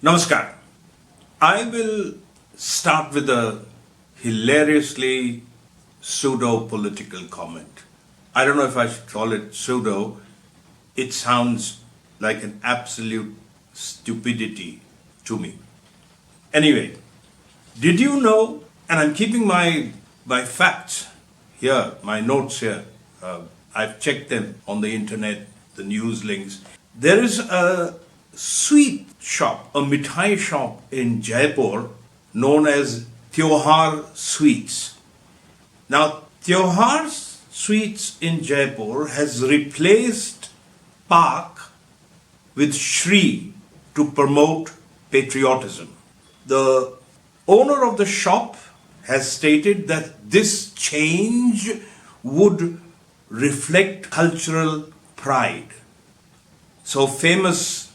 Namaskar. I will start with a hilariously pseudo political comment. I don't know if I should call it pseudo. It sounds like an absolute stupidity to me. Anyway, did you know, and I'm keeping my facts here, my notes here. I've checked them on the internet, the news links. There is a sweet shop, a Mithai shop in Jaipur known as Tyohar Sweets. Now, Tyohar Sweets in Jaipur has replaced Pak with Shri to promote patriotism. The owner of the shop has stated that this change would reflect cultural pride. So, famous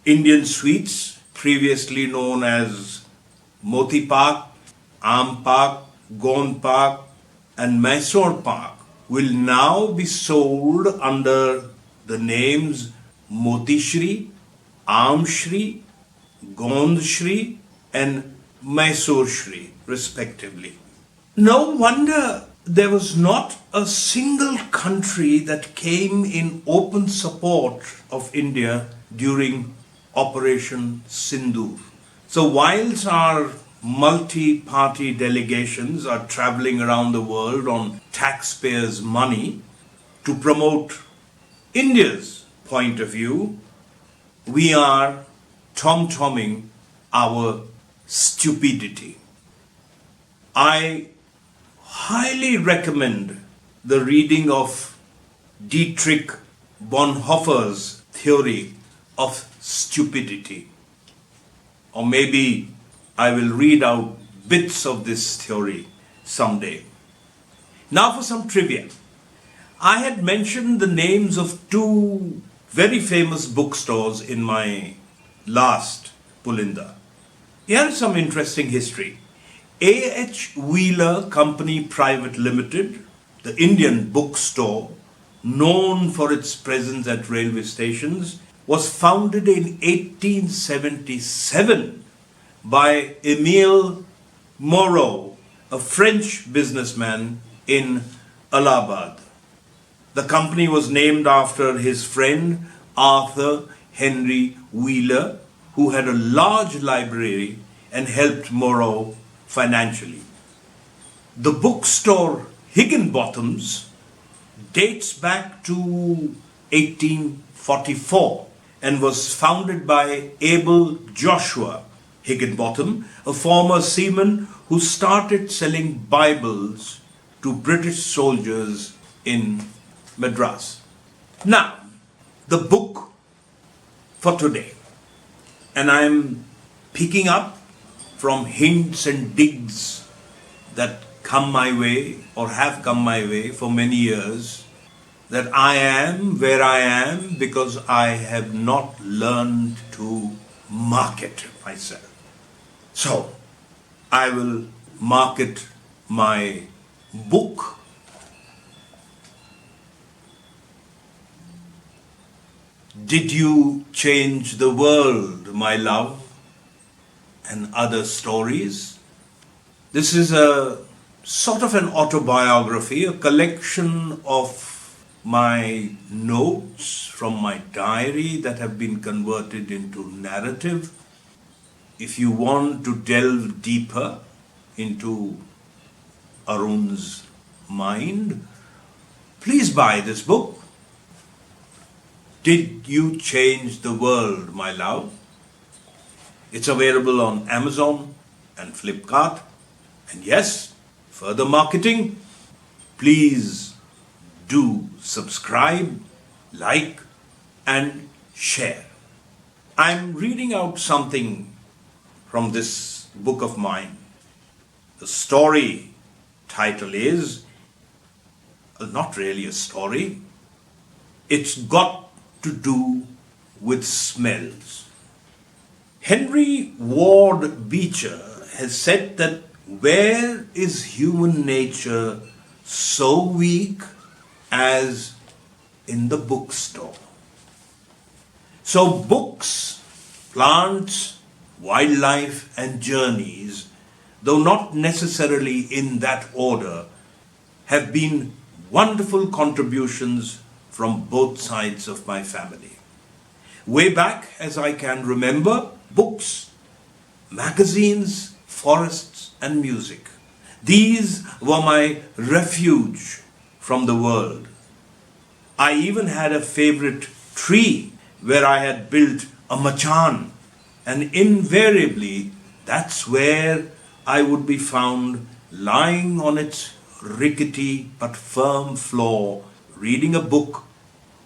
Indian sweets, previously known as Moti Pak, Aam Pak, Gond Pak, and Mysore Pak, will now be sold under the names Moti Shri, Aam Shri, Gond Shri, and Mysore Shri, respectively. No wonder there was not a single country that came in open support of India during Operation Sindoor. So, whilst our multi-party delegations are traveling around the world on taxpayers' money to promote India's point of view, we are tom-tomming our stupidity. I highly recommend the reading of Dietrich Bonhoeffer's theory of stupidity. Or maybe I will read out bits of this theory someday. Now for some trivia. I had mentioned the names of two very famous bookstores in my last Pulinda. Here is some interesting history. A.H. Wheeler Company Private Limited, the Indian bookstore, known for its presence at railway stations, was founded in 1877 by Emile Moreau, a French businessman in Allahabad. The company was named after his friend Arthur Henry Wheeler, who had a large library and helped Moreau financially. The bookstore Higginbotham's dates back to 1844 and was founded by Abel Joshua Higginbotham, a former seaman who started selling Bibles to British soldiers in Madras. Now, the book for today, and I'm picking up from hints and digs that come my way or have come my way for many years, that I am where I am because I have not learned to market myself. So, I will market my book. Did You Change the World, My Love? And Other Stories. This is a sort of an autobiography, a collection of my notes from my diary that have been converted into narrative. If you want to delve deeper into Arun's mind, please buy this book. Did You Change the World, My Love? It's available on Amazon and Flipkart. And yes, further marketing, please do subscribe, like, and share. I'm reading out something from this book of mine. The story title is, not really a story, it's got to do with smells. Henry Ward Beecher has said that where is human nature so weak as in the bookstore? So books, plants, wildlife, and journeys, though not necessarily in that order, have been wonderful contributions from both sides of my family. Way back as I can remember, books, magazines, forests, and music. These were my refuge from the world. I even had a favorite tree where I had built a machan, and invariably that's where I would be found lying on its rickety but firm floor, reading a book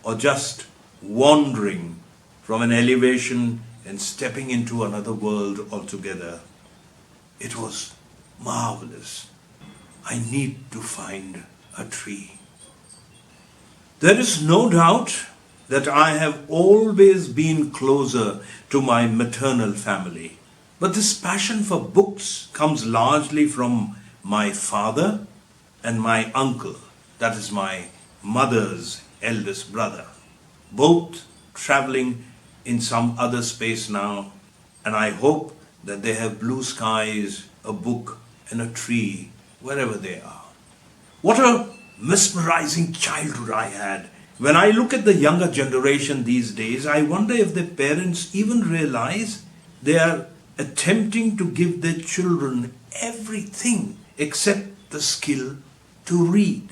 or just wandering from an elevation and stepping into another world altogether. It was marvelous. I need to find a tree. There is no doubt that I have always been closer to my maternal family. But this passion for books comes largely from my father and my uncle, that is my mother's eldest brother, both traveling in some other space now, and I hope that they have blue skies, a book, and a tree wherever they are. What a mesmerizing childhood I had. When I look at the younger generation these days, I wonder if their parents even realize they are attempting to give their children everything except the skill to read.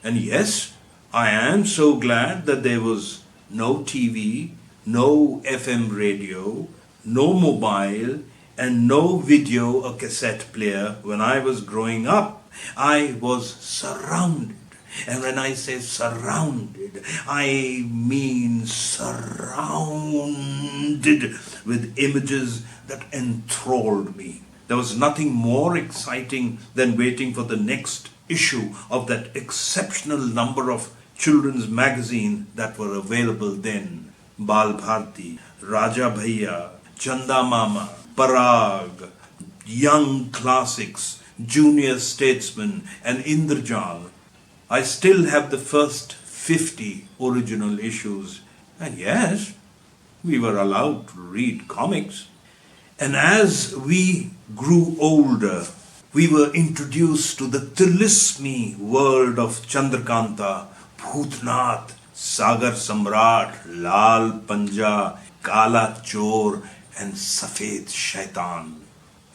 And yes, I am so glad that there was no TV, no FM radio, no mobile, and no video or cassette player when I was growing up. I was surrounded. And when I say surrounded, I mean surrounded with images that enthralled me. There was nothing more exciting than waiting for the next issue of that exceptional number of children's magazine that were available then. Bal Bharti, Raja Bhaiya, Chanda Mama, Parag, Young Classics, Junior Statesman, and Indrajal. I still have the first 50 original issues. And yes, we were allowed to read comics. And as we grew older, we were introduced to the tilismi world of Chandrakanta, Bhutnath, Sagar Samrat, Lal Panja, Kala Chor, and Safed Shaitan.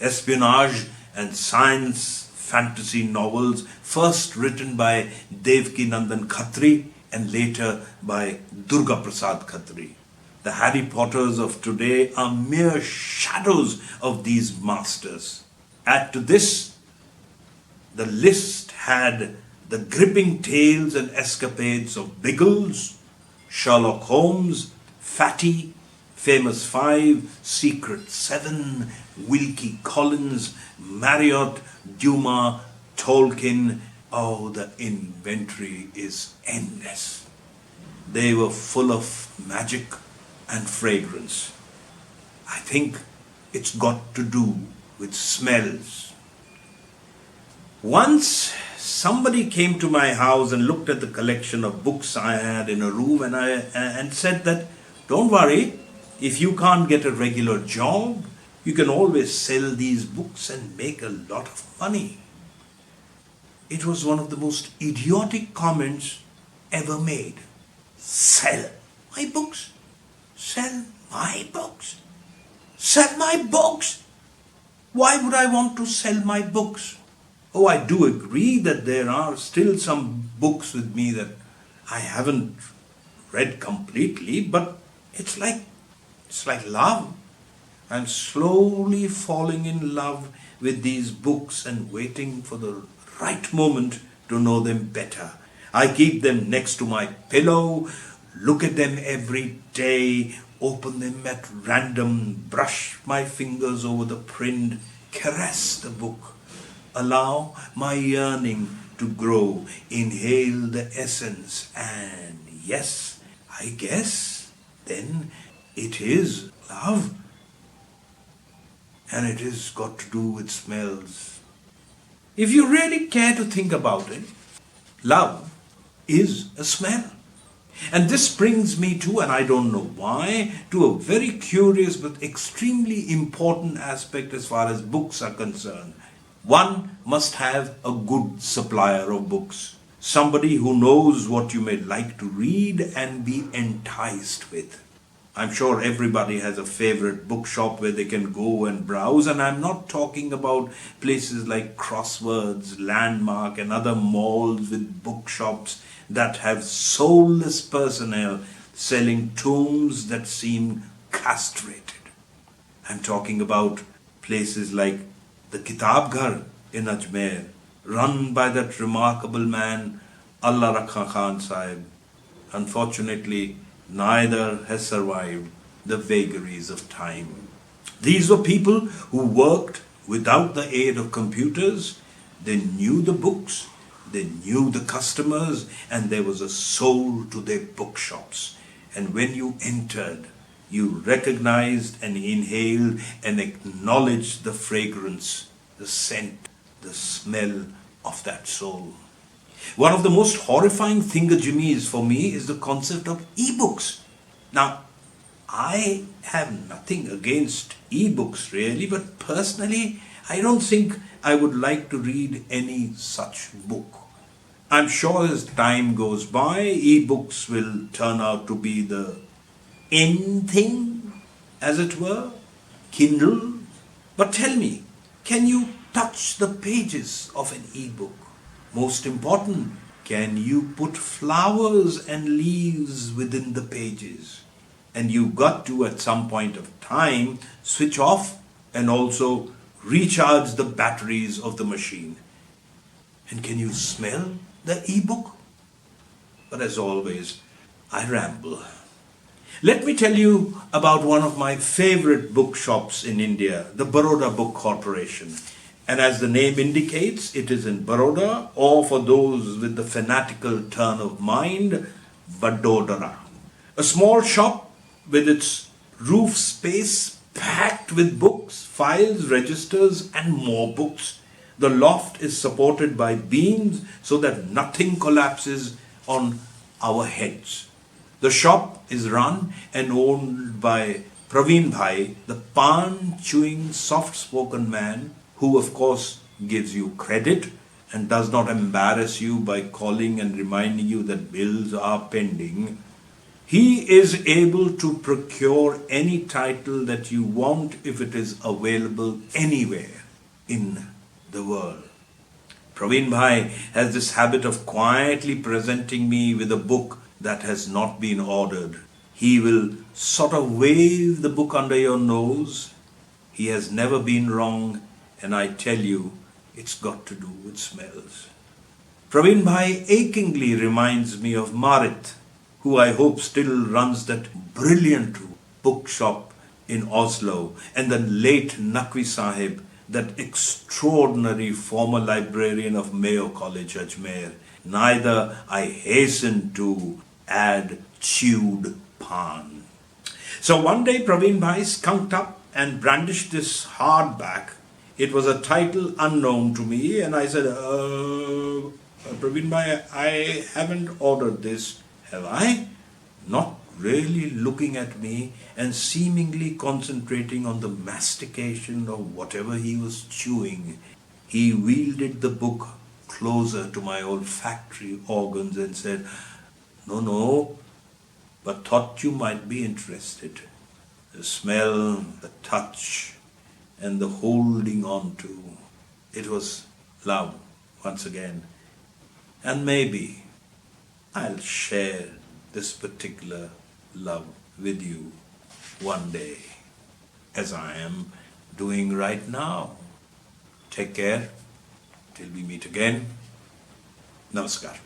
Espionage and science fantasy novels, first written by Devki Nandan Khatri and later by Durga Prasad Khatri. The Harry Potters of today are mere shadows of these masters. Add to this, the list had the gripping tales and escapades of Biggles, Sherlock Holmes, Fatty, Famous Five, Secret Seven, Wilkie Collins, Marriott, Dumas, Tolkien. Oh, the inventory is endless. They were full of magic and fragrance. I think it's got to do with smells. Once somebody came to my house and looked at the collection of books I had in a room and said that, don't worry, if you can't get a regular job, you can always sell these books and make a lot of money. It was one of the most idiotic comments ever made. Sell my books? Sell my books? Sell my books? Why would I want to sell my books? Oh, I do agree that there are still some books with me that I haven't read completely, but it's like love. I'm slowly falling in love with these books and waiting for the right moment to know them better. I keep them next to my pillow, look at them every day, open them at random, brush my fingers over the print, caress the book, allow my yearning to grow, inhale the essence, and yes, I guess then it is love. And it has got to do with smells. If you really care to think about it, love is a smell. And this brings me to, and I don't know why, to a very curious but extremely important aspect as far as books are concerned. One must have a good supplier of books. Somebody who knows what you may like to read and be enticed with. I'm sure everybody has a favorite bookshop where they can go and browse, and I'm not talking about places like Crosswords, Landmark, and other malls with bookshops that have soulless personnel selling tomes that seem castrated. I'm talking about places like the Kitab Ghar in Ajmer, run by that remarkable man, Allah Rakha Khan Sahib. Unfortunately, neither has survived the vagaries of time. These were people who worked without the aid of computers. They knew the books, they knew the customers, and there was a soul to their bookshops. And when you entered, you recognized and inhaled and acknowledged the fragrance, the scent, the smell of that soul. One of the most horrifying thingamajiggies for me is the concept of e-books. Now, I have nothing against e-books really, but personally, I don't think I would like to read any such book. I'm sure as time goes by, e-books will turn out to be the in thing, as it were, Kindle. But tell me, can you touch the pages of an e-book? Most important, can you put flowers and leaves within the pages? And you got to, at some point of time, switch off and also recharge the batteries of the machine. And can you smell the e-book? But as always, I ramble. Let me tell you about one of my favorite bookshops in India, the Baroda Book Corporation. And as the name indicates, it is in Baroda, or for those with the fanatical turn of mind, Vadodara. A small shop with its roof space packed with books, files, registers, and more books. The loft is supported by beams so that nothing collapses on our heads. The shop is run and owned by Praveen Bhai, the pan-chewing, soft-spoken man who of course gives you credit and does not embarrass you by calling and reminding you that bills are pending. He is able to procure any title that you want if it is available anywhere in the world. Praveen Bhai has this habit of quietly presenting me with a book that has not been ordered. He will sort of wave the book under your nose. He has never been wrong, and I tell you, it's got to do with smells. Praveen Bhai achingly reminds me of Marit, who I hope still runs that brilliant bookshop in Oslo, and the late Naqvi Sahib, that extraordinary former librarian of Mayo College, Ajmer. Neither, I hasten to add, chewed pan. So one day Praveen Bhai skunked up and brandished this hardback. It was a title unknown to me, and I said, Praveen Bhai, I haven't ordered this, have I? Not really looking at me and seemingly concentrating on the mastication of whatever he was chewing. He wielded the book closer to my olfactory organs and said, No, but thought you might be interested. The smell, the touch, and the holding on to. It was love, once again. And maybe I'll share this particular love with you one day, as I am doing right now. Take care. Till we meet again. Namaskar.